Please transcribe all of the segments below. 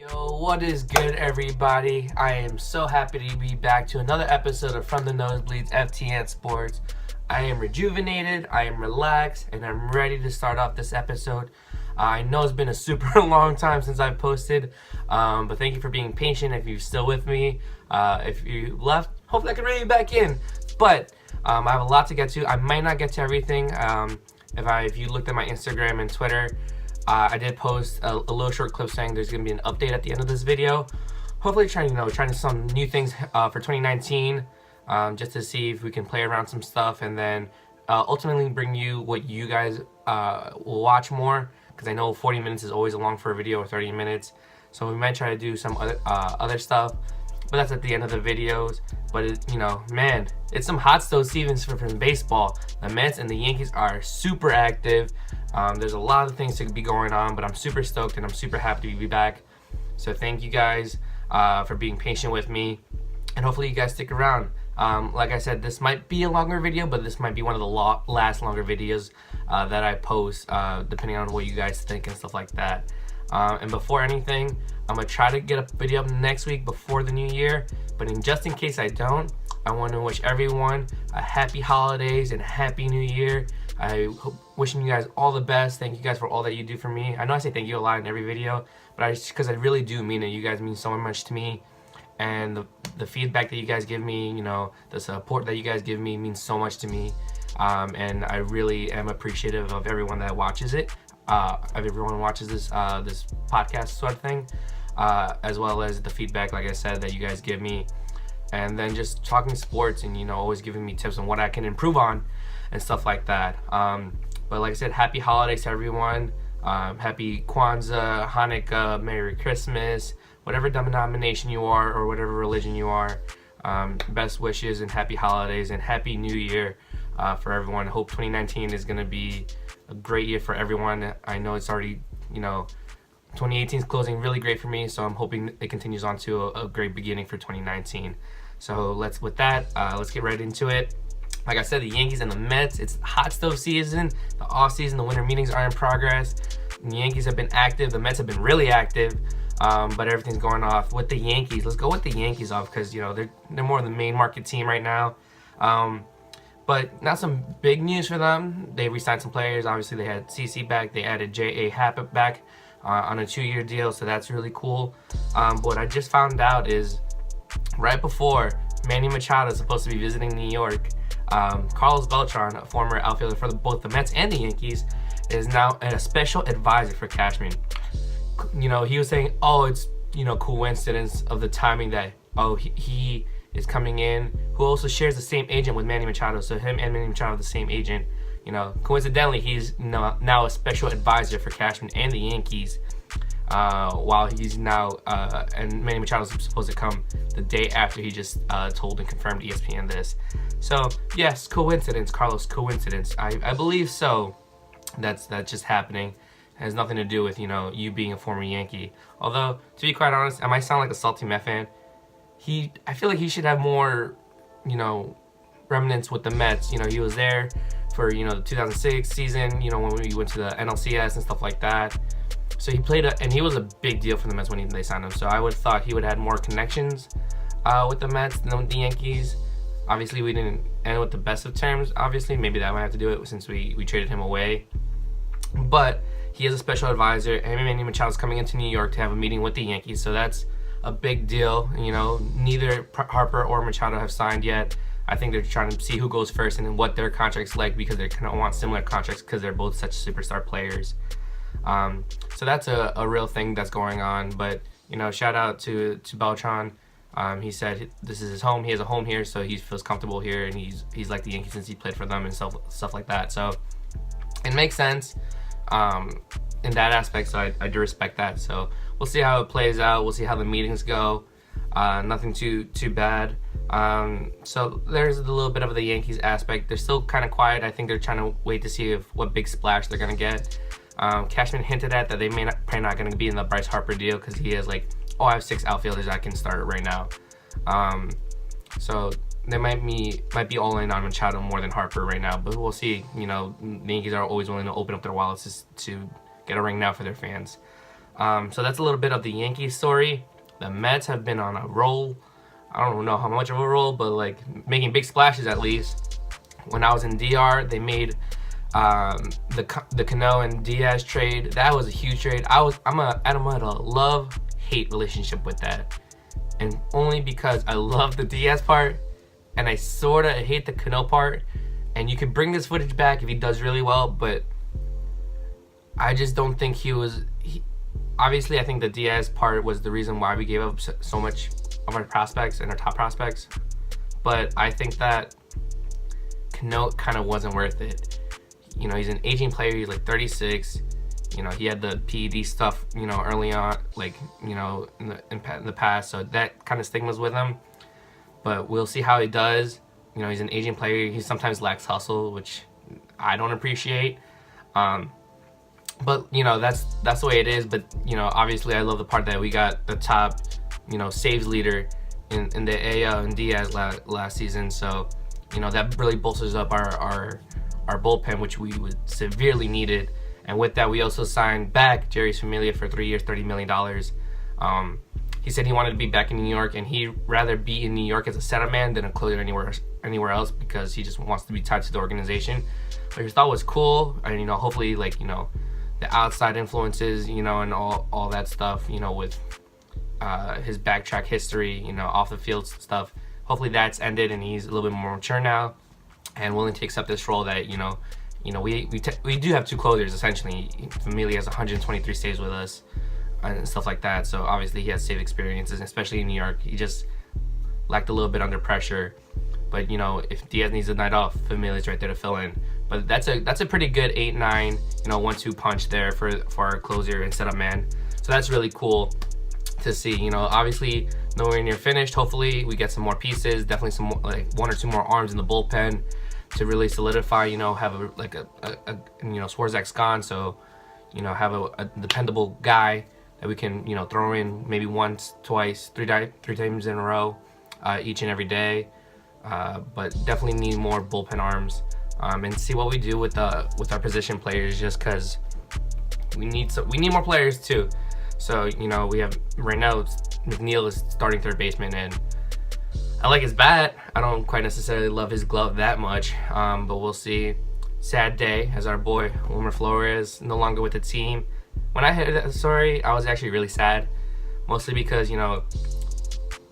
Yo, what is good, everybody? I am so happy to be back to another episode of From the Nosebleeds FTN Sports. I am rejuvenated, I am relaxed, and I'm ready to start off this episode. I know it's been a super long time since I've posted, but thank you for being patient. If you're still with me, if you left, hopefully I can bring you back in. But I have a lot to get to. I might not get to everything. If you looked at my Instagram and Twitter, I did post a little short clip saying there's going to be an update at the end of this video. Hopefully trying some new things for 2019, just to see if we can play around some stuff, and then ultimately bring you what you guys will watch more, because I know 40 minutes is always long for a video, or 30 minutes. So we might try to do some other stuff, but that's at the end of the videos. But man, it's some hot stove seasons from baseball. The Mets and the Yankees are super active. There's a lot of things to be going on, but I'm super stoked and I'm super happy to be back. So thank you guys for being patient with me, and hopefully you guys stick around. Like I said, this might be a longer video, but this might be one of the last longer videos that I post, depending on what you guys think and stuff like that. And before anything, I'm going to try to get a video up next week before the new year, but just in case I don't, I want to wish everyone a happy holidays and a happy new year. Wishing you guys all the best. Thank you guys for all that you do for me. I know I say thank you a lot in every video, but because I really do mean it. You guys mean so much to me, and the feedback that you guys give me, the support that you guys give me means so much to me, and I really am appreciative of everyone that watches it. Everyone watches this podcast sort of thing, as well as the feedback, like I said, that you guys give me, and then just talking sports and always giving me tips on what I can improve on and stuff like that. But like I said, happy holidays to everyone. Happy Kwanzaa, Hanukkah, Merry Christmas, whatever denomination you are or whatever religion you are. Best wishes and happy holidays and happy new year for everyone. I hope 2019 is going to be a great year for everyone. I know it's already, 2018 is closing really great for me, so I'm hoping it continues on to a great beginning for 2019. So let's get right into it. Like I said, the Yankees and the Mets, it's hot stove season. The off season, the winter meetings are in progress. The Yankees have been active. The Mets have been really active, but everything's going off with the Yankees. Let's go with the Yankees off, because they're more of the main market team right now. But not some big news for them. They re-signed some players. Obviously, they had CC back. They added J.A. Happ back on a 2-year deal, so that's really cool. But what I just found out is right before Manny Machado is supposed to be visiting New York, Carlos Beltran, a former outfielder for both the Mets and the Yankees, is now a special advisor for Cashman. He was saying, it's coincidence of the timing that he is coming in, who also shares the same agent with Manny Machado. So him and Manny Machado have the same agent. Coincidentally, he's now a special advisor for Cashman and the Yankees. While he's now, and Manny Machado is supposed to come the day after he just told and confirmed ESPN this. So yes, coincidence, Carlos, coincidence. I believe so. That's just happening. It has nothing to do with you being a former Yankee. Although, to be quite honest, I might sound like a salty Met fan. I feel like he should have more, remnants with the Mets. He was there for the 2006 season. When we went to the NLCS and stuff like that. So he played, and he was a big deal for the Mets when they signed him. So I would have thought he would have had more connections with the Mets than with the Yankees. Obviously, we didn't end with the best of terms. Obviously, maybe that might have to do it since we traded him away. But he is a special advisor, and Manny Machado's coming into New York to have a meeting with the Yankees. So that's a big deal. Neither Harper or Machado have signed yet. I think they're trying to see who goes first and what their contract's like, because they're going to want similar contracts because they're both such superstar players. So that's a real thing that's going on. But shout out to Beltran. He said this is his home. He has a home here, so he feels comfortable here, and he's like the Yankees since he played for them and stuff like that. So it makes sense in that aspect. So I do respect that. So we'll see how it plays out. We'll see how the meetings go. Nothing too bad. So there's a little bit of the Yankees aspect. They're still kind of quiet. I think they're trying to wait to see what big splash they're gonna get. Cashman hinted at that they probably not going to be in the Bryce Harper deal, because he has I have 6 outfielders I can start right now. So they might be all in on Machado more than Harper right now, but we'll see. The Yankees are always willing to open up their wallets to get a ring now for their fans. So that's a little bit of the Yankees story. The Mets have been on a roll. I don't know how much of a roll, but like making big splashes at least. When I was in DR, they made the Cano and Diaz trade. That was a huge trade. I'm at a love-hate relationship with that, and only because I love the Diaz part and I sort of hate the Cano part. And you could bring this footage back if he does really well, but I just don't think obviously, I think the Diaz part was the reason why we gave up so much of our prospects and our top prospects. But I think that Cano kind of wasn't worth it. You know, he's an aging player. He's like 36. You know, he had the PED stuff, you know, early on, like, you know, in the past. So that kind of stigma's with him. But we'll see how he does. You know, he's an aging player. He sometimes lacks hustle, which I don't appreciate. But, you know, that's the way it is. But, you know, obviously I love the part that we got the top, you know, saves leader in the AL and Diaz last season. So, you know, that really bolsters up our bullpen, which we would severely needed. And with that, we also signed back Jerry's Familia for 3 years, $30 million. He said he wanted to be back in New York, and he'd rather be in New York as a setup man than a closer anywhere else, because he just wants to be tied to the organization. But his thought was cool, and, you know, hopefully, like, you know, the outside influences, you know, and all that stuff, you know, with his backtrack history, you know, off the field stuff. Hopefully that's ended and he's a little bit more mature now and willing to accept this role that, you know, we do have 2 closers essentially. Familia has 123 saves with us and stuff like that. So obviously he has save experiences, especially in New York. He just lacked a little bit under pressure. But, you know, if Diaz needs a night off, Familia's right there to fill in. But that's a pretty good 8-9, you know, 1-2 punch there for our closer and setup man. So that's really cool to see. You know, obviously nowhere near finished. Hopefully we get some more pieces, definitely some more, like 1 or 2 more arms in the bullpen to really solidify, you know, have a you know, Swarzak's gone, so, you know, have a dependable guy that we can, you know, throw in maybe once, twice, three times in a row, each and every day. But definitely need more bullpen arms, and see what we do with our position players, just because we need more players too. So, you know, we have right now McNeil is starting third baseman, and I like his bat. I don't quite necessarily love his glove that much, but we'll see. Sad day as our boy Wilmer Flores no longer with the team. When I heard that story, I was actually really sad, mostly because, you know,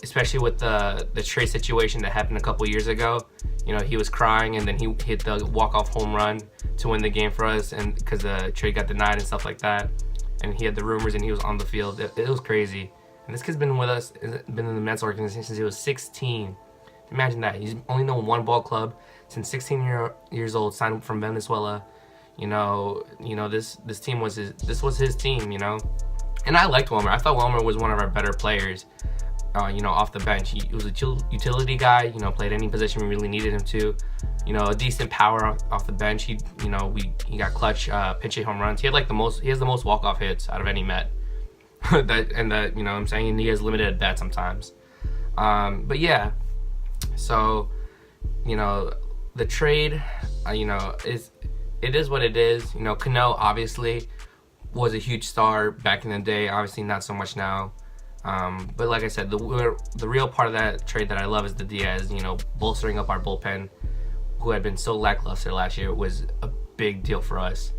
especially with the trade situation that happened a couple years ago, you know, he was crying, and then he hit the walk-off home run to win the game for us, and because the trade got denied and stuff like that, and he had the rumors and he was on the field. It was crazy. And this kid's been with us, been in the Mets organization since he was 16. Imagine that. He's only known one ball club since 16 years old, signed from Venezuela. You know, this team was his team, you know. And I liked Wilmer. I thought Wilmer was one of our better players, you know, off the bench. He was a utility guy, you know, played any position we really needed him to. You know, a decent power off the bench. He got clutch pinch hit home runs. He has the most walk-off hits out of any Met. You know what I'm saying? And he has limited at bat sometimes. But yeah, so, you know, the trade, you know, it is what it is. You know, Cano obviously was a huge star back in the day. Obviously not so much now. But like I said, the real part of that trade that I love is the Diaz, you know, bolstering up our bullpen, who had been so lackluster last year, was a big deal for us.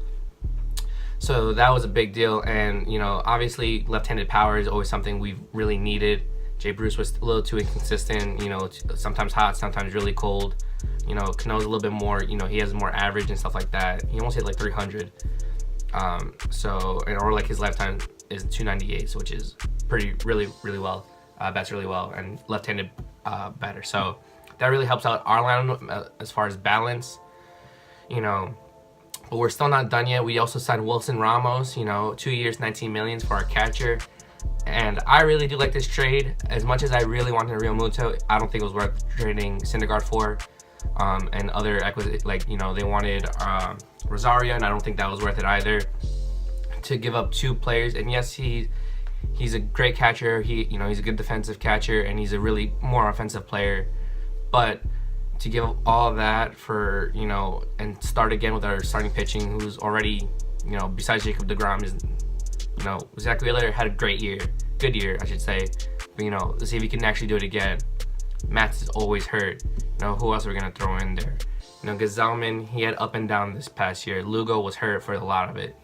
So that was a big deal. And, you know, obviously left-handed power is always something we've really needed. Jay Bruce was a little too inconsistent, you know, sometimes hot, sometimes really cold. You know, Cano's a little bit more, you know, he has more average and stuff like that. He almost hit like 300. Or like his lifetime is 298, which is really well. Bats really well, and left-handed batter. So that really helps out our line as far as balance, you know. But we're still not done yet. We also signed Wilson Ramos, you know, 2 years, $19 million for our catcher. And I really do like this trade. As much as I really wanted Real Muto, I don't think it was worth trading Syndergaard for. And other acquisitions, like, you know, they wanted Rosario, and I don't think that was worth it either. To give up 2 players, and yes, he's a great catcher. He's a good defensive catcher, and he's a really more offensive player. But to give up all that for, you know, and start again with our starting pitching, who's already, you know, besides Jacob deGrom, is Zach Wheeler had a good year, I should say. But, let's see if he can actually do it again. Matz is always hurt. Who else are we going to throw in there? Gazelman, he had up and down this past year. Lugo was hurt for a lot of it.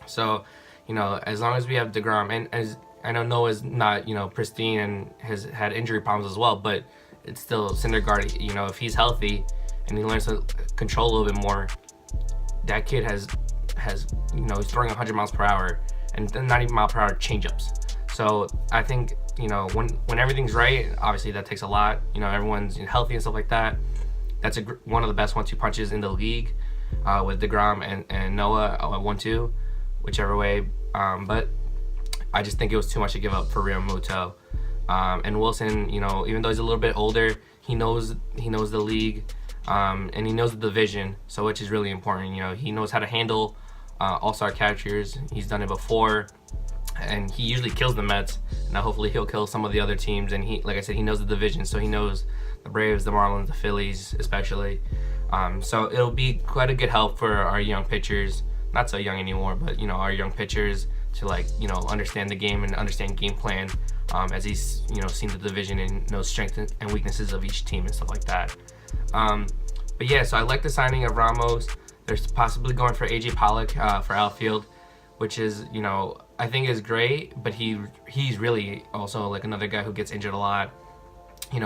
So, as long as we have DeGrom, and as I know Noah's not, pristine and has had injury problems as well, but it's still Syndergaard, if he's healthy and he learns to control a little bit more, that kid has he's throwing 100 miles per hour and 90 mile per hour changeups. So I think, when everything's right, obviously that takes a lot. Everyone's healthy and stuff like that. That's one of the best 1-2 punches in the league, with DeGrom and Noah at 1-2, whichever way. But I just think it was too much to give up for Realmuto. And Wilson, even though he's a little bit older, he knows the league, and he knows the division, so which is really important. He knows how to handle all-star catchers. He's done it before, and he usually kills the Mets. Now hopefully he'll kill some of the other teams, and like I said, he knows the division, so he knows the Braves, the Marlins, the Phillies especially. So it'll be quite a good help for our young pitchers, not so young anymore, but our young pitchers to understand the game and understand game plan, as he's seen the division and knows strengths and weaknesses of each team and stuff like that. But yeah, so I like the signing of Ramos. They're possibly going for AJ Pollock for outfield, which is I think is great, but he's really also like another guy who gets injured a lot,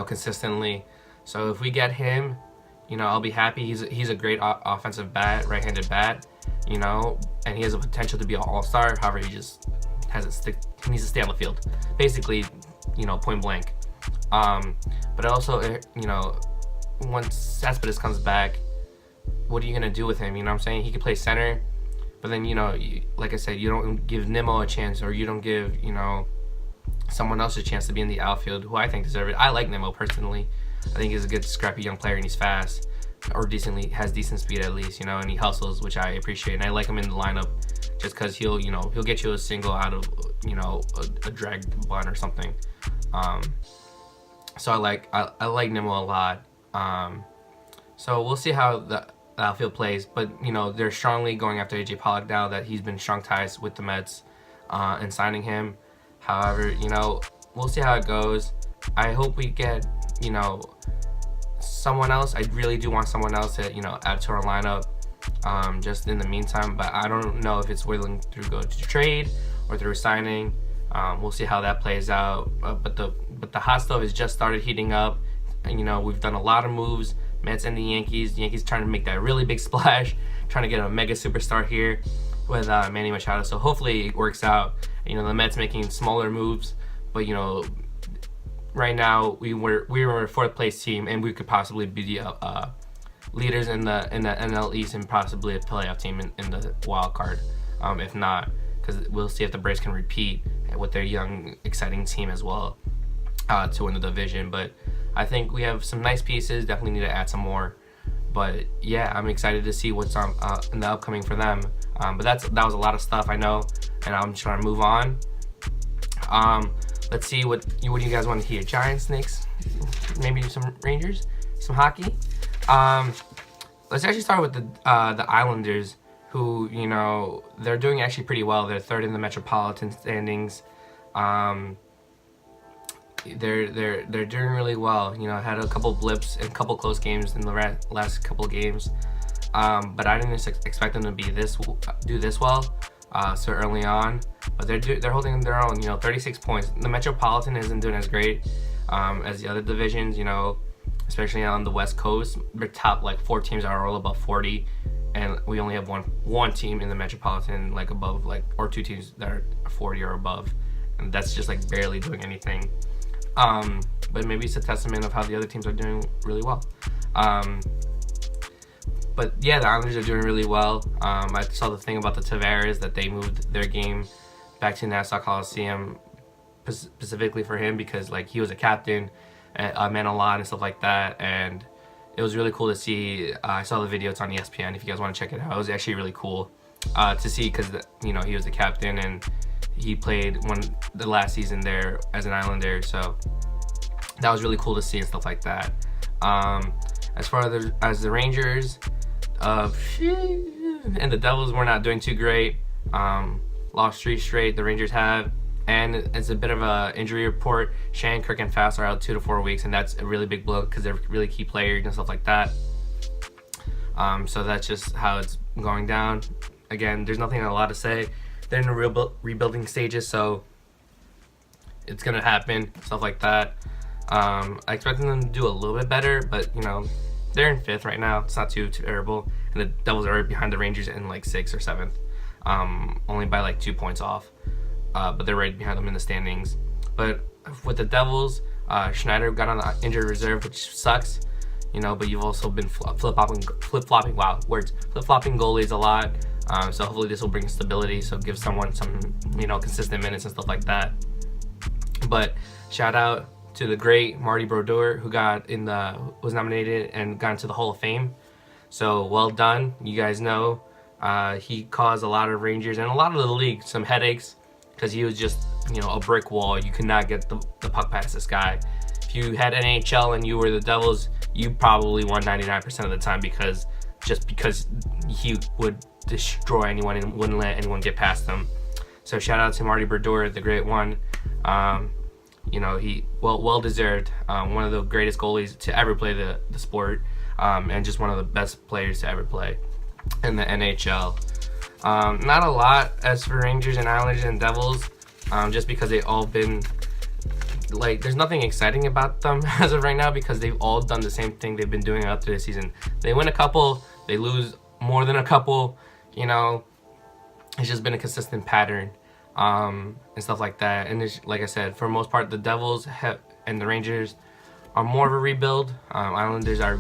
consistently. So if we get him, I'll be happy. He's a great offensive bat, right-handed bat, and he has a potential to be an all-star. However, he just he needs to stay on the field, basically, point blank. But also, once Cespedes comes back, what are you gonna do with him? I'm saying? He could play center, but then like I said, you don't give Nimmo a chance, or you don't give someone else a chance to be in the outfield, who I think deserve it. I like Nimmo personally. I think he's a good, scrappy young player, and he's fast, or has decent speed at least, and he hustles, which I appreciate, and I like him in the lineup just because he'll get you a single out of a drag bunt or something. So I like Nimmo a lot. So we'll see how the outfield plays, but they're strongly going after AJ Pollock now that he's been strong ties with the Mets, and signing him. However, we'll see how it goes. I hope we get someone else. I really do want someone else to add to our lineup, just in the meantime, but I don't know if it's willing to go to trade or through signing. We'll see how that plays out, but the hot stove has just started heating up. And, we've done a lot of moves, Mets and the Yankees trying to make that really big splash, trying to get a mega superstar here with Manny Machado. So hopefully it works out. The Mets making smaller moves, but right now we were a fourth place team, and we could possibly be the leaders in the NL East and possibly a playoff team in the wild card. If not, because we'll see if the Braves can repeat with their young, exciting team as well, to win the division. But I think we have some nice pieces. Definitely need to add some more. But yeah, I'm excited to see what's in the upcoming for them. But that was a lot of stuff, I know, and I'm just trying to move on. Let's see what you guys want to hear. Giants, Knicks, maybe some Rangers, some hockey. Let's actually start with the Islanders, who they're doing actually pretty well. They're third in the Metropolitan standings. They're doing really well. Had a couple blips and a couple close games in the last couple games, but I didn't expect them to do this well so early on. But they're holding their own. 36 points. The Metropolitan isn't doing as great as the other divisions. Especially on the West Coast. We're top 4 teams are all above 40, and we only have one team in the Metropolitan above or 2 teams that are 40 or above, and that's just barely doing anything. But maybe it's a testament of how the other teams are doing really well. But yeah, the Islanders are doing really well. I saw the thing about the Tavares, that they moved their game back to Nassau Coliseum specifically for him because he was a captain, meant a lot and stuff like that, and it was really cool to see. I saw the video; it's on ESPN. If you guys want to check it out, it was actually really cool to see because he was the captain and he played the last season there as an Islander, so that was really cool to see and stuff like that. As far as the Rangers, and the Devils were not doing too great. lost 3 straight. The Rangers have. And it's a bit of a injury report. Shan, Kirk, and Fast are out 2 to 4 weeks, and that's a really big blow because they're really key players and stuff like that. So that's just how it's going down. Again, there's nothing a lot to say. They're in the rebuilding stages, so it's gonna happen, stuff like that. I expected them to do a little bit better, but they're in 5th right now. It's not too terrible, and the Devils are right behind the Rangers in like 6th or 7th, only by like 2 points off. But they're right behind them in the standings. But with the Devils, Schneider got on the injured reserve, which sucks, but you've also been flip-flopping goalies a lot. So hopefully this will bring stability, so give someone some, consistent minutes and stuff like that. But shout out to the great Marty Brodeur, who was nominated and got into the Hall of Fame. So well done. You guys know he caused a lot of Rangers and a lot of the league some headaches because he was just, a brick wall. You could not get the puck past this guy. If you had NHL and you were the Devils, you probably won 99% of the time because he would destroy anyone and wouldn't let anyone get past them. So shout out to Marty Brodeur, the great one. He well deserved. One of the greatest goalies to ever play the sport, and just one of the best players to ever play in the NHL. Not a lot as for Rangers and Islanders and Devils, just because they all been there's nothing exciting about them as of right now because they've all done the same thing they've been doing up through the season. They win a couple, they lose more than a couple. It's just been a consistent pattern, and stuff like that. And it's, like I said, for the most part, the Devils and the Rangers are more of a rebuild. Islanders are,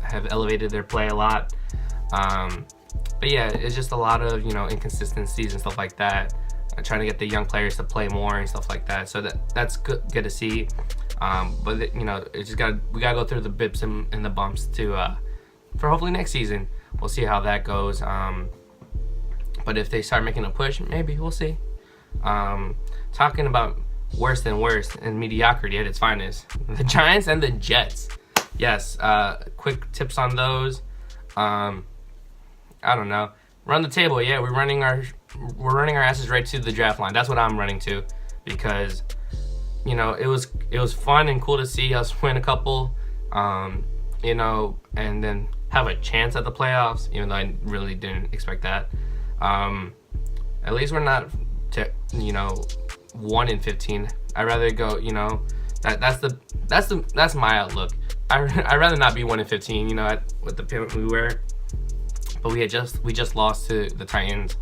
have elevated their play a lot. But yeah, it's just a lot of, inconsistencies and stuff like that. Trying to get the young players to play more and stuff like that. So that's good to see. But it's just we gotta go through the bips and the bumps for hopefully next season. We'll see how that goes. But if they start making a push, maybe we'll see. Talking about worse than worst and mediocrity at its finest, the Giants and the Jets. Yes. Quick tips on those. I don't know. Run the table. Yeah, we're running our asses right to the draft line. That's what I'm running to, because it was fun and cool to see us win a couple, and then have a chance at the playoffs, even though I really didn't expect that. At least we're not 1-15. I'd rather go, that's my outlook. I'd rather not be 1-15, with the pivot we were. But we just lost to the Titans.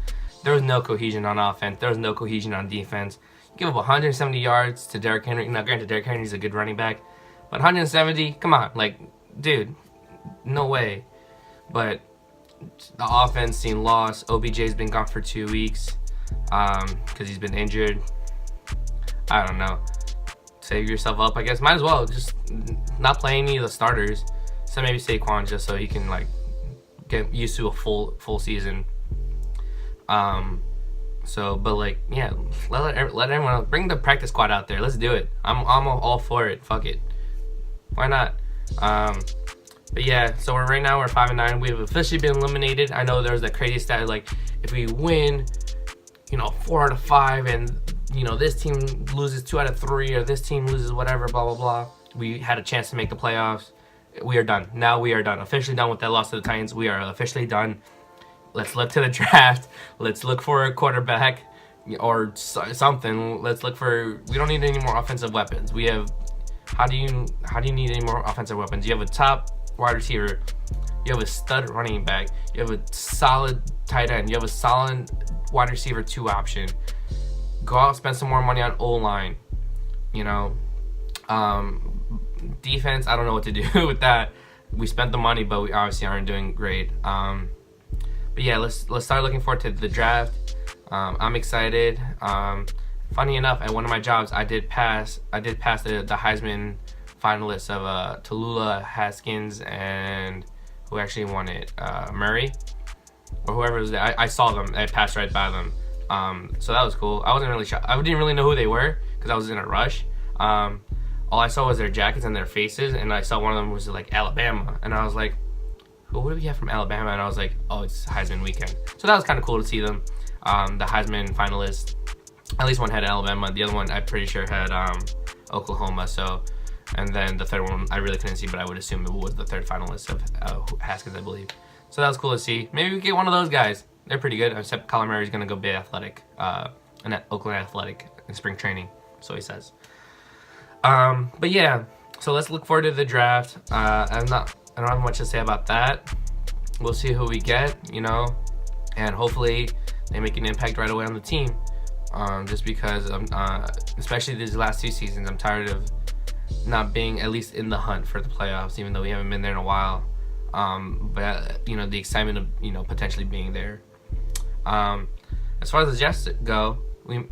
There was no cohesion on offense. There was no cohesion on defense. You give up 170 yards to Derrick Henry. Now, granted, Derrick Henry's a good running back, but 170, come on, dude, no way. But the offense seen loss. OBJ's been gone for 2 weeks because he's been injured. I don't know. Save yourself up, I guess. Might as well just not play any of the starters. So maybe Saquon, just so he can get used to a full season. Yeah, let everyone else, bring the practice squad out there. Let's do it. I'm all for it. Fuck it. Why not? But yeah, so right now we're 5-9. We have officially been eliminated. I know there was that crazy stat if we win, 4 out of 5, and this team loses 2 out of 3, or this team loses whatever, blah blah blah. We had a chance to make the playoffs. We are done. Now we are done. Officially done with that loss to the Titans. We are officially done. Let's look to the draft. Let's look for a quarterback or something. Let's look for. We don't need any more offensive weapons. We have. How do you need any more offensive weapons? You have a top wide receiver. You have a stud running back. You have a solid tight end. You have a solid wide receiver 2 option. Go out and spend some more money on O-line. Defense, I don't know what to do with that. We spent the money, but we obviously aren't doing great. But yeah, let's start looking forward to the draft. I'm excited. Funny enough, at one of my jobs, I did pass the Heisman finalists of Tallulah, Haskins, and who actually won it, Murray, or whoever was there. I saw them. I passed right by them. So that was cool. I wasn't really shocked. I didn't really know who they were because I was in a rush. All I saw was their jackets and their faces, and I saw one of them was Alabama, and I was like, who do we have from Alabama? And I was like, oh, it's Heisman weekend. So that was kind of cool to see them. The Heisman finalist, at least one had Alabama. The other one, I'm pretty sure, had Oklahoma. So, and then the third one, I really couldn't see, but I would assume it was the third finalist of Haskins, I believe. So that was cool to see. Maybe we get one of those guys. They're pretty good. Except Kyler Murray's gonna go be athletic, an Oakland Athletic in spring training. So he says. But yeah, so let's look forward to the draft. I don't have much to say about that. We'll see who we get, and hopefully they make an impact right away on the team. Just because, especially these last 2 seasons, I'm tired of not being at least in the hunt for the playoffs, even though we haven't been there in a while. But the excitement of potentially being there. As far as the Jets go,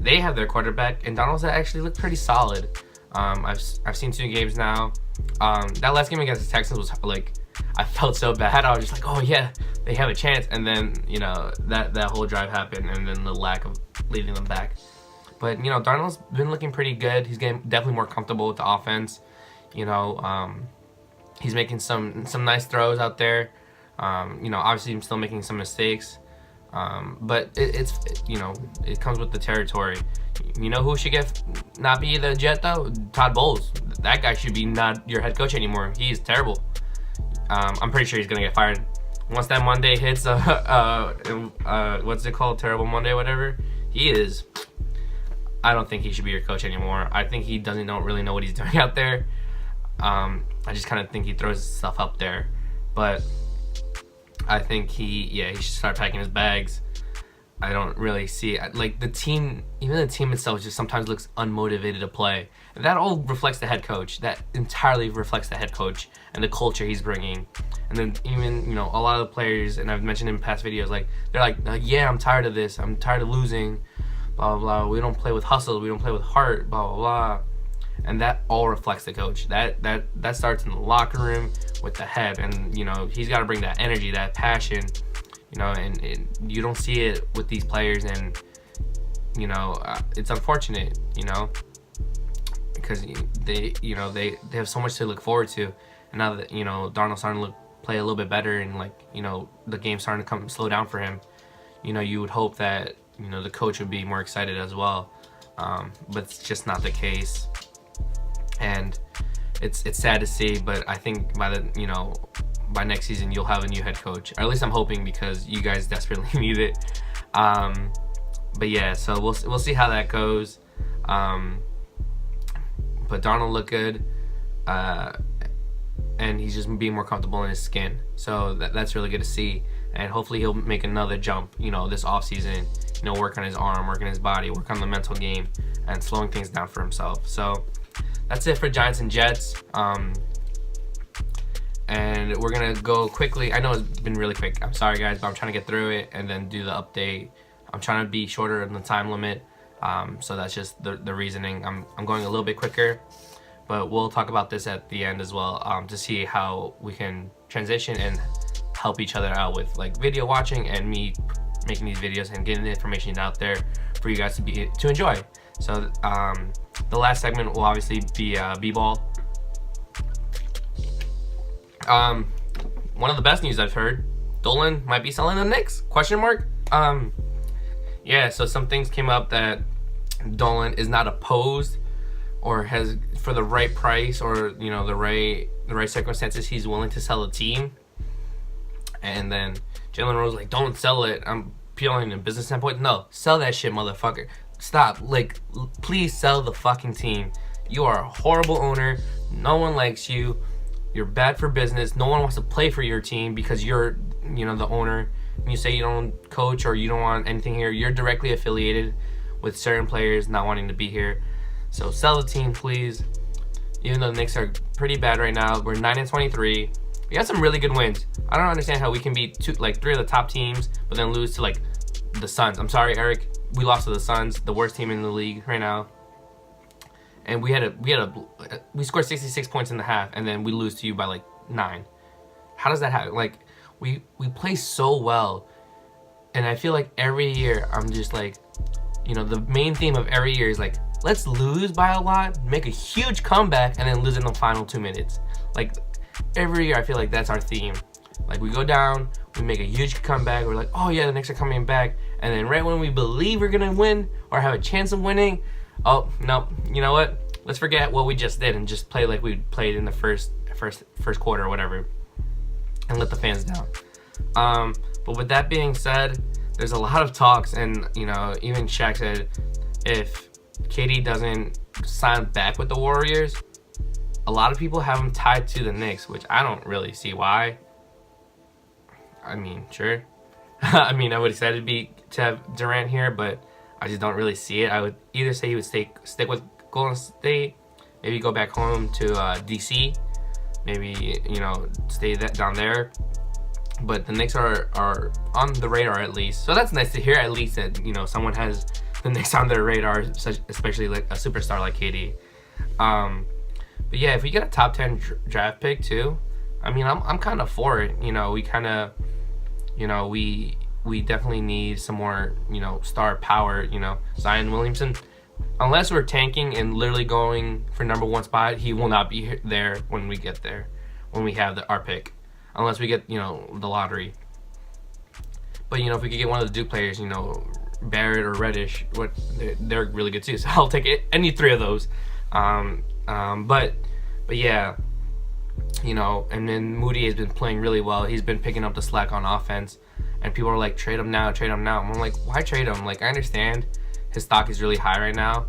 they have their quarterback, and Donald's actually looked pretty solid. I've seen 2 games now. That last game against the Texans was like, I felt so bad. I was just like, oh yeah, they have a chance, and then that whole drive happened, and then the lack of leading them back. But Darnold's been looking pretty good. He's getting definitely more comfortable with the offense. He's making some nice throws out there. Obviously I'm still making some mistakes. But it comes with the territory. Who should not be the Jet though? Todd Bowles. That guy should be not your head coach anymore. He is terrible. I'm pretty sure he's gonna get fired once that Monday hits. What's it called? Terrible Monday, whatever. He is. I don't think he should be your coach anymore. I think he don't really know what he's doing out there. I just kind of think he throws stuff up there, but I think he should start packing his bags. I don't really see like the team itself just sometimes looks unmotivated to play. And that all reflects the head coach. That entirely reflects the head coach and the culture he's bringing. And then even a lot of the players, and I've mentioned in past videos, like they're like, yeah, I'm tired of this. I'm tired of losing. Blah blah blah. We don't play with hustle. We don't play with heart. Blah blah blah. And that all reflects the coach. That starts in the locker room with the head, and he's got to bring that energy, that passion. And you don't see it with these players, and it's unfortunate, because they have so much to look forward to, and now that Darnold's starting to play a little bit better, and the game's starting to slow down for him, you would hope that the coach would be more excited as well, but it's just not the case, and it's sad to see, but I think by next season you'll have a new head coach, or at least I'm hoping, because you guys desperately need it. But yeah, so we'll see how that goes. But Darnold looked good, and he's just being more comfortable in his skin, so that's really good to see, and hopefully he'll make another jump this offseason, work on his arm, work on his body, work on the mental game, and slowing things down for himself. So that's it for Giants and Jets. And we're gonna go quickly. I know it's been really quick. I'm sorry guys, but I'm trying to get through it and then do the update. I'm trying to be shorter in the time limit. So that's just the reasoning. I'm going a little bit quicker, but we'll talk about this at the end as well, to see how we can transition and help each other out with like video watching and me making these videos and getting the information out there for you guys to enjoy. So the last segment will obviously be B-ball. One of the best news I've heard, Dolan might be selling the Knicks? ? Yeah, so some things came up that Dolan is not opposed, or has, for the right price, or the right circumstances, he's willing to sell a team. And then Jalen Rose like, don't sell it. I'm peeling a business standpoint. No, sell that shit, motherfucker. Stop. Like, please sell the fucking team. You are a horrible owner. No one likes you. You're bad for business. No one wants to play for your team because you're, the owner. And you say you don't coach or you don't want anything here. You're directly affiliated with certain players not wanting to be here. So sell the team, please. Even though the Knicks are pretty bad right now, we're 9-23. We had some really good wins. I don't understand how we can beat 3 of the top teams, but then lose to the Suns. I'm sorry, Eric. We lost to the Suns, the worst team in the league right now. And we scored 66 points in the half, and then we lose to you by 9. How does that happen? We play so well, and I feel like every year I'm just the main theme of every year is let's lose by a lot, make a huge comeback, and then lose in the final 2 minutes. Every year I feel like that's our theme. Like, we go down, we make a huge comeback, we're like, oh yeah, the Knicks are coming back, and then right when we believe we're gonna win or have a chance of winning, oh no, you know what? Let's forget what we just did and just play like we played in the first quarter or whatever, and let the fans down. But with that being said, there's a lot of talks, and even Shaq said if KD doesn't sign back with the Warriors, a lot of people have him tied to the Knicks, which I don't really see why. I mean, sure. I mean, I would have said it'd be to have Durant here, but I just don't really see it. I would either say he would stick with Golden State, maybe go back home to DC, maybe stay down there. But the Knicks are on the radar at least, so that's nice to hear. At least that someone has the Knicks on their radar, especially like a superstar like KD. But yeah, if we get a top 10 draft pick too, I mean, I'm kind of for it. We kind of, we definitely need some more, star power. Zion Williamson, unless we're tanking and literally going for number 1 spot, he will not be there when we get there, when we have our pick, unless we get, the lottery. But, if we could get one of the Duke players, Barrett or Reddish, they're really good too. So I'll take any 3 of those. But yeah, and then Moody has been playing really well. He's been picking up the slack on offense, and people are like, trade him now, trade him now. I'm like, why trade him? Like, I understand his stock is really high right now,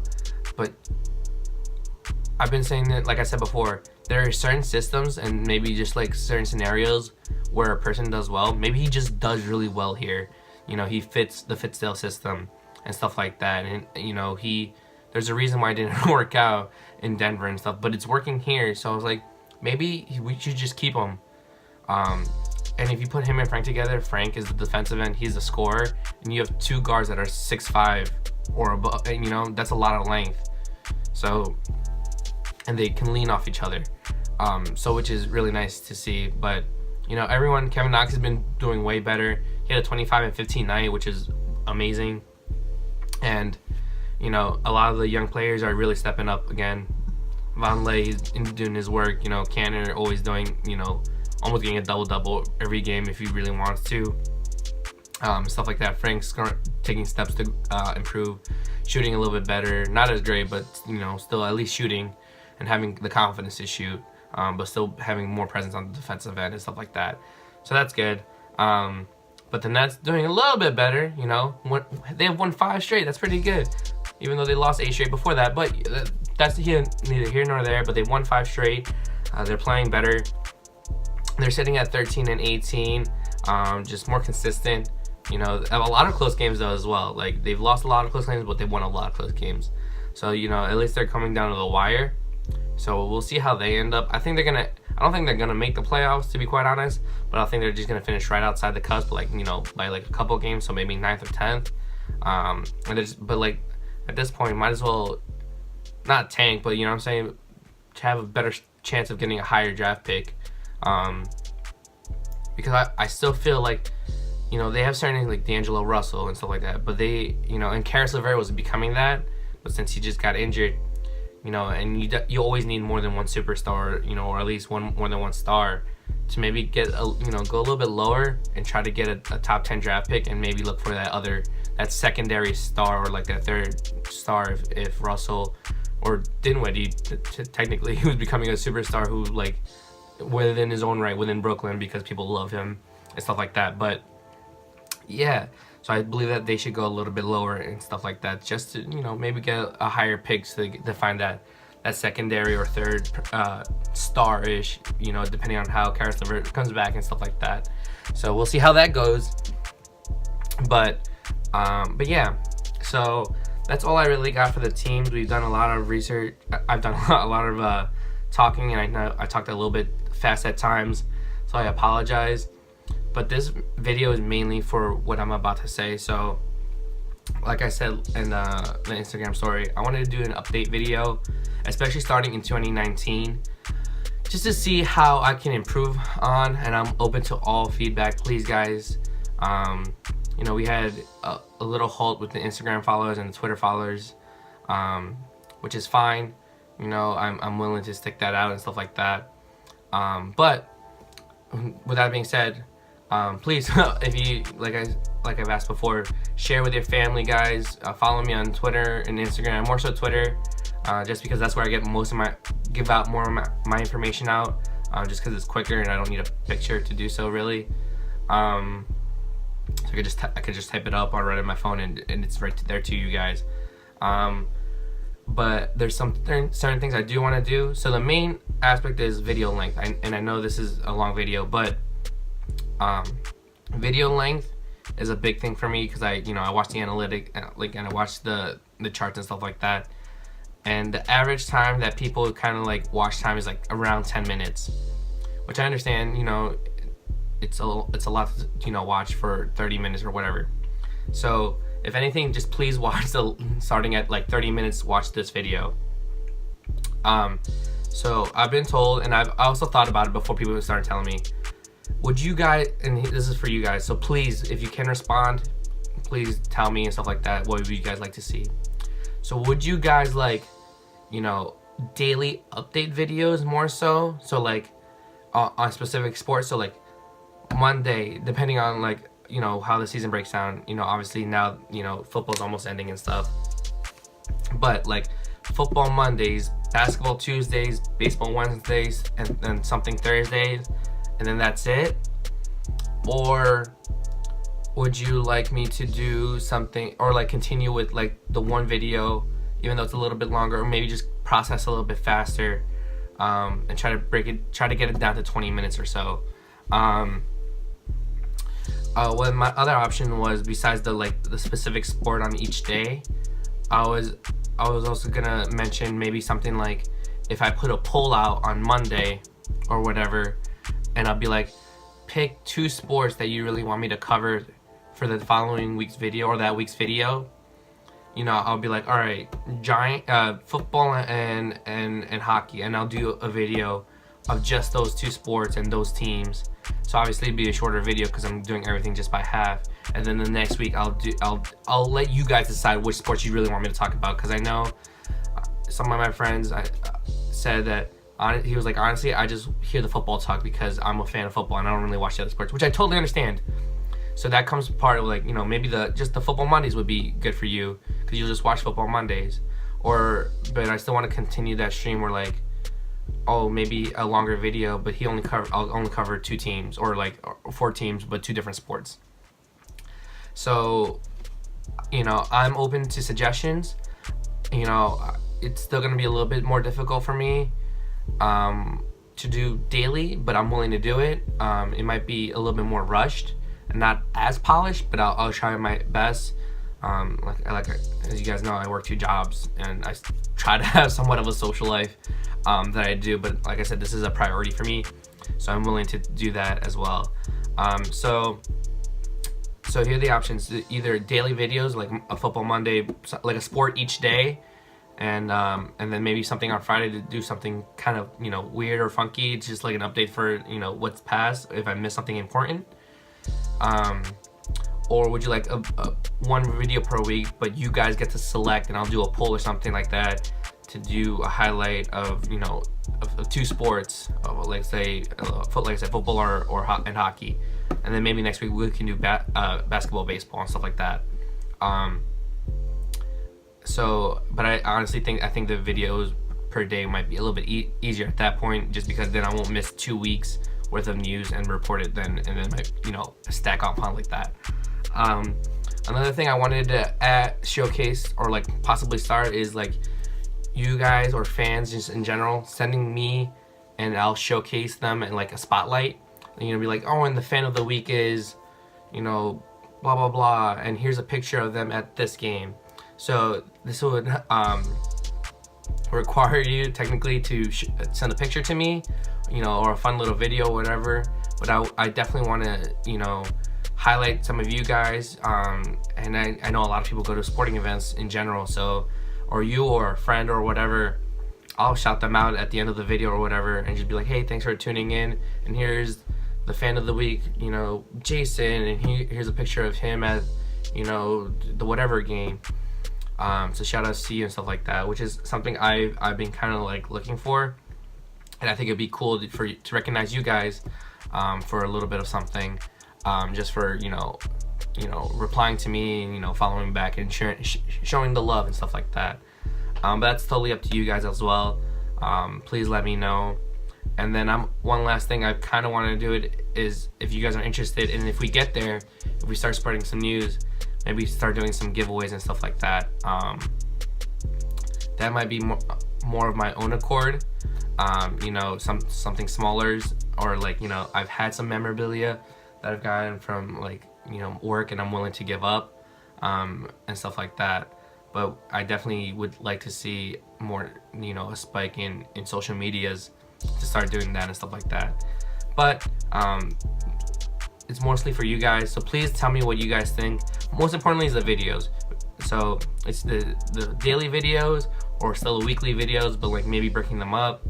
but I've been saying that, like I said before, there are certain systems and maybe just like certain scenarios where a person does well. Maybe he just does really well here. He fits the Fitzdale system and stuff like that, and there's a reason why it didn't work out in Denver and stuff, but it's working here. So I was like, maybe we should just keep him. And if you put him and Frank together, Frank is the defensive end, he's the scorer, and you have 2 guards that are 6'5" or above, that's a lot of length. So, and they can lean off each other. So which is really nice to see. But Kevin Knox has been doing way better. He had a 25 and 15 night, which is amazing. And a lot of the young players are really stepping up again. Vonleh is doing his work. Canner always doing, almost getting a double-double every game if he really wants to. Stuff like that. Frank's taking steps to improve, shooting a little bit better. Not as great, but, still at least shooting and having the confidence to shoot, but still having more presence on the defensive end and stuff like that. So that's good. But the Nets doing a little bit better, They have won 5 straight. That's pretty good. Even though they lost 8 straight before that. But that's neither here nor there. But they won 5 straight. They're playing better. They're sitting at 13 and 18. Just more consistent. A lot of close games though as well. Like, they've lost a lot of close games, but they've won a lot of close games. So, at least they're coming down to the wire. So we'll see how they end up. I don't think they're gonna make the playoffs, to be quite honest. But I think they're just gonna finish right outside the cusp, like by like a couple games, so maybe 9th or 10th. But like at this point, might as well not tank, but what I'm saying, to have a better chance of getting a higher draft pick. Because I still feel like they have certain like D'Angelo Russell and stuff like that, but they and Karis LeVert was becoming that, but since he just got injured. And you always need more than one superstar, or at least more than one star, to maybe get go a little bit lower and try to get a top 10 draft pick, and maybe look for that secondary star, or like that third star if Russell or Dinwiddie technically he was becoming a superstar who like within his own right within Brooklyn because people love him and stuff like that. But yeah. So I believe that they should go a little bit lower and stuff like that, just to maybe get a higher pick to find that secondary or third star-ish, depending on how Karis LeVert comes back and stuff like that. So we'll see how that goes. But yeah, so that's all I really got for the teams. We've done a lot of research. I've done a lot of talking, and I know I talked a little bit fast at times, so I apologize. But this video is mainly for what I'm about to say. So, like I said in the Instagram story, I wanted to do an update video, especially starting in 2019, just to see how I can improve on, and I'm open to all feedback. Please, guys. We had a little halt with the Instagram followers and the Twitter followers, which is fine. I'm willing to stick that out and stuff like that. But with that being said, please, if you like I've asked before, share with your family, guys. Follow me on Twitter and Instagram, more so Twitter, just because that's where I get give out more of my information out, just because it's quicker and I don't need a picture to do so, really. So I could just type it up or write it on my phone, and it's right there to you guys. But there's certain things I do want to do. So the main aspect is video length, and I know this is a long video, but video length is a big thing for me, because I watch the analytic, and I watch the charts and stuff like that. And the average time that people kind of like watch time is like around 10 minutes, which I understand. It's a lot to watch for 30 minutes or whatever. So if anything, just please watch starting at like 30 minutes. Watch this video. So I've been told, and I also thought about it before people started telling me. Would you guys, and this is for you guys, so please, if you can respond, please tell me and stuff like that. What would you guys like to see? So would you guys like, daily update videos more so? So like on specific sports. So like Monday, depending on like, how the season breaks down. Obviously now, football's almost ending and stuff. But like football Mondays, basketball Tuesdays, baseball Wednesdays, and then something Thursdays. And then that's it? Or would you like me to do something, or like continue with like the one video, even though it's a little bit longer, or maybe just process a little bit faster, and try to get it down to 20 minutes or so. What my other option was, besides the specific sport on each day, I was also gonna mention maybe something like, if I put a poll out on Monday or whatever, and I'll be like, pick 2 sports that you really want me to cover for the following week's video, or that week's video. I'll be like, all right, football and hockey, and I'll do a video of just those 2 sports and those teams. So obviously it'd be a shorter video because I'm doing everything just by half. And then the next week I'll let you guys decide which sports you really want me to talk about, because I know some of my friends said that. He was like, honestly, I just hear the football talk because I'm a fan of football and I don't really watch the other sports, which I totally understand. So that comes part of like, maybe just the football Mondays would be good for you, because you'll just watch football Mondays. But I still want to continue that stream where like, maybe a longer video, but I'll only cover 2 teams, or like 4 teams, but 2 different sports. So, I'm open to suggestions. It's still gonna be a little bit more difficult for me to do daily, but I'm willing to do it. It might be a little bit more rushed and not as polished, but I'll try my best. As you guys know, I work 2 jobs, and I try to have somewhat of a social life that I do. But like I said, this is a priority for me, so I'm willing to do that as well. So here are the options: either daily videos, like a football Monday, like a sport each day. And then maybe something on Friday to do something kind of weird or funky. It's just like an update for what's past, if I miss something important. Or would you like a one video per week, but you guys get to select, and I'll do a poll or something like that to do a highlight of of 2 sports, like say football and hockey, and then maybe next week we can do basketball, baseball, and stuff like that. But I honestly think the videos per day might be a little bit easier at that point, just because then I won't miss 2 weeks worth of news and report it then, and then might stack upon like that. Another thing I wanted to showcase, or like possibly start, is like you guys or fans just in general sending me, and I'll showcase them in like a spotlight. And be like, and the fan of the week is blah blah blah, and here's a picture of them at this game. So this would require you technically to send a picture to me, or a fun little video, whatever. But I definitely want to, highlight some of you guys. And I know a lot of people go to sporting events in general. So, or you or a friend or whatever, I'll shout them out at the end of the video or whatever, and just be like, hey, thanks for tuning in. And here's the fan of the week, Jason. And here's a picture of him at, the whatever game. So shout outs to you and stuff like that, which is something I've been kind of like looking for, and I think it'd be cool to recognize you guys for a little bit of something, just for replying to me and following back and showing the love and stuff like that. But that's totally up to you guys as well. Please let me know. And then one last thing I kind of want to do it is, if you guys are interested, and if we get there, if we start spreading some news, maybe start doing some giveaways and stuff like that. That might be more of my own accord. Something smaller, or I've had some memorabilia that I've gotten from work, and I'm willing to give up, and stuff like that. But I definitely would like to see more, a spike in social medias to start doing that and stuff like that. But it's mostly for you guys, so please tell me what you guys think. Most importantly is the videos. So it's the daily videos, or still the weekly videos, but maybe breaking them up.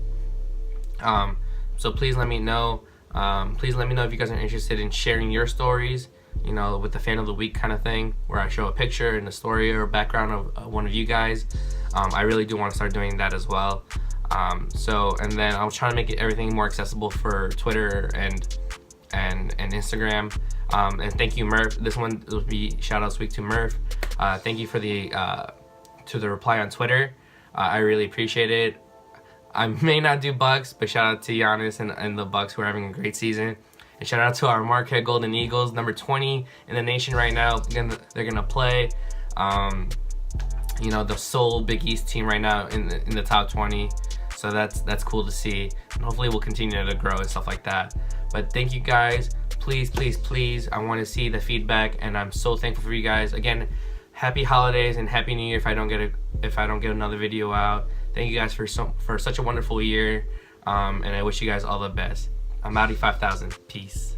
So please let me know. Please let me know if you guys are interested in sharing your stories, with the fan of the week kind of thing, where I show a picture and a story or background of one of you guys. I really do want to start doing that as well. And then I'll try to make everything more accessible for Twitter and Instagram. And thank you, Murph. This one will be shout out this week to Murph. Thank you for the reply on Twitter. I really appreciate it. I may not do Bucks, but shout out to Giannis and the Bucks, who are having a great season. And shout out to our Marquette Golden Eagles, number 20 in the nation right now. They're gonna play, the sole Big East team right now in the top 20. So that's cool to see. And hopefully we'll continue to grow and stuff like that. But thank you guys. Please, please, please. I want to see the feedback, and I'm so thankful for you guys. Again, happy holidays and happy New Year if I don't get another video out. Thank you guys for such a wonderful year. And I wish you guys all the best. I'm Audi 5000. Peace.